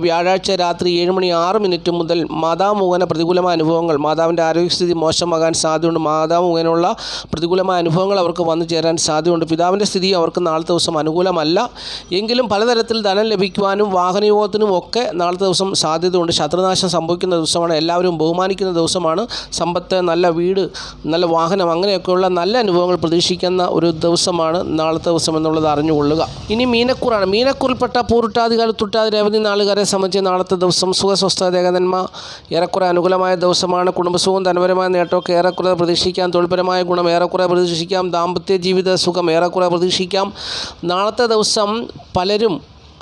വ്യാഴാഴ്ച രാത്രി 7:06 മുതൽ മാതാവ് മുഖേന പ്രതികൂലമായ അനുഭവങ്ങൾ, മാതാവിൻ്റെ ആരോഗ്യസ്ഥിതി മോശമാകാൻ സാധ്യതയുണ്ട്. മാതാവ് മുഖേനയുള്ള പ്രതികൂലമായ അനുഭവങ്ങൾ അവർക്ക് വന്നു ചേരാൻ സാധ്യതയുണ്ട്. പിതാവിൻ്റെ സ്ഥിതി അവർക്ക് നാളത്തെ ദിവസം അനുകൂലമല്ല. എങ്കിലും പലതരത്തിൽ ധനം ലഭിക്കുവാനും വാഹനയോഗത്തിനും ഒക്കെ നാളത്തെ ദിവസം സാധ്യതയുണ്ട്. ശത്രുനാശം സംഭവിക്കുന്ന ദിവസമാണ്. എല്ലാവരും ബഹുമാനിക്കുന്ന ദിവസമാണ്. സമ്പത്ത്, നല്ല വീട്, നല്ല വാഹനം, അങ്ങനെയൊക്കെയുള്ള നല്ല അനുഭവങ്ങൾ പ്രതീക്ഷിക്കുന്ന ഒരു ദിവസമാണ് നാളത്തെ ദിവസം എന്നുള്ളത് അറിഞ്ഞുകൊള്ളുക. ഇനി മീനക്കൂറാണ്. മീനക്കൂറിൽപ്പെട്ട പൂരുട്ടാതികാല തുട്ടാതി രേവതി നാളുകാരെ സംബന്ധിച്ച് നാളത്തെ ദിവസം സുഖസ്വസ്ഥ ദേഹധന്മ ഏറെക്കുറെ അനുകൂലമായ ദിവസമാണ്. കുടുംബസുഖവും ധനപരമായ നേട്ടമൊക്കെ ഏറെക്കുറെ പ്രതീക്ഷിക്കാം. തൊഴിൽപരമായ ഗുണം ഏറെക്കുറെ പ്രതീക്ഷിക്കാം. ദാമ്പത്യ ജീവിത സുഖം ഏറെക്കുറെ പ്രതീക്ഷിക്കാം. നാളത്തെ ദിവസം പലരും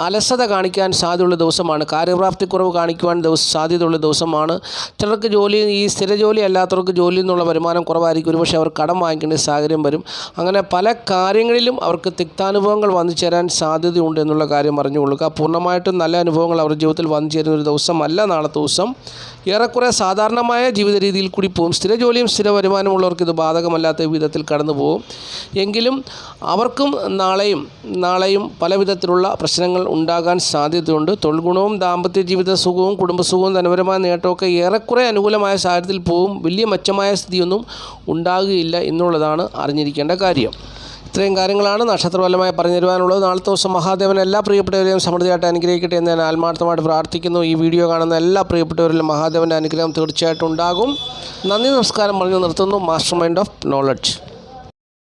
അലസത കാണിക്കാൻ സാധ്യതയുള്ള ദിവസമാണ്. കാര്യപ്രാപ്തിക്കുറവ് കാണിക്കുവാൻ സാധ്യതയുള്ള ദിവസമാണ്. ചിലർക്ക് ഈ സ്ഥിര ജോലി അല്ലാത്തവർക്ക് ജോലിയിൽ നിന്നുള്ള വരുമാനം കുറവായിരിക്കും. ഒരുപക്ഷെ അവർ കടം വാങ്ങിക്കേണ്ട സാഹചര്യം വരും. അങ്ങനെ പല കാര്യങ്ങളിലും അവർക്ക് തിക്താനുഭവങ്ങൾ വന്നു ചേരാൻ സാധ്യതയുണ്ട് എന്നുള്ള കാര്യം അറിഞ്ഞുകൊള്ളുക. പൂർണ്ണമായിട്ടും നല്ല അനുഭവങ്ങൾ അവരുടെ ജീവിതത്തിൽ വന്നു ചേരുന്ന ഒരു ദിവസമല്ല നാളത്തെ ദിവസം. ഏറെക്കുറെ സാധാരണമായ ജീവിത രീതിയിൽ കൂടി പോകും. സ്ഥിര ജോലിയും സ്ഥിര വരുമാനമുള്ളവർക്ക് ഇത് ബാധകമല്ലാത്ത വിധത്തിൽ കടന്നു പോകും. എങ്കിലും അവർക്കും നാളെയും പല വിധത്തിലുള്ള പ്രശ്നങ്ങൾ ഉണ്ടാകാൻ സാധ്യതയുണ്ട്. തൊഴിൽ ഗുണവും ദാമ്പത്യ ജീവിത സുഖവും കുടുംബസുഖവും ധനപരമായ നേട്ടമൊക്കെ ഏറെക്കുറെ അനുകൂലമായ സാഹചര്യത്തിൽ പോകും. വലിയ മെച്ചമായ സ്ഥിതിയൊന്നും ഉണ്ടാകുകയില്ല എന്നുള്ളതാണ് അറിഞ്ഞിരിക്കേണ്ട കാര്യം. ഇത്രയും കാര്യങ്ങളാണ് നക്ഷത്രഫലമായി പറഞ്ഞു തരുവാനുള്ളത്. നാളത്തെ ദിവസം മഹാദേവൻ എല്ലാ പ്രിയപ്പെട്ടവരെയും സമൃദ്ധിയായിട്ട് അനുഗ്രഹിക്കട്ടെ എന്ന് ഞാൻ ആത്മാർത്ഥമായിട്ട് പ്രാർത്ഥിക്കുന്നു. ഈ വീഡിയോ കാണുന്ന എല്ലാ പ്രിയപ്പെട്ടവരിലും മഹാദേവൻ്റെ അനുഗ്രഹം തീർച്ചയായിട്ടും ഉണ്ടാകും. നന്ദി, നമസ്കാരം പറഞ്ഞു നിർത്തുന്നു. Master mind of knowledge.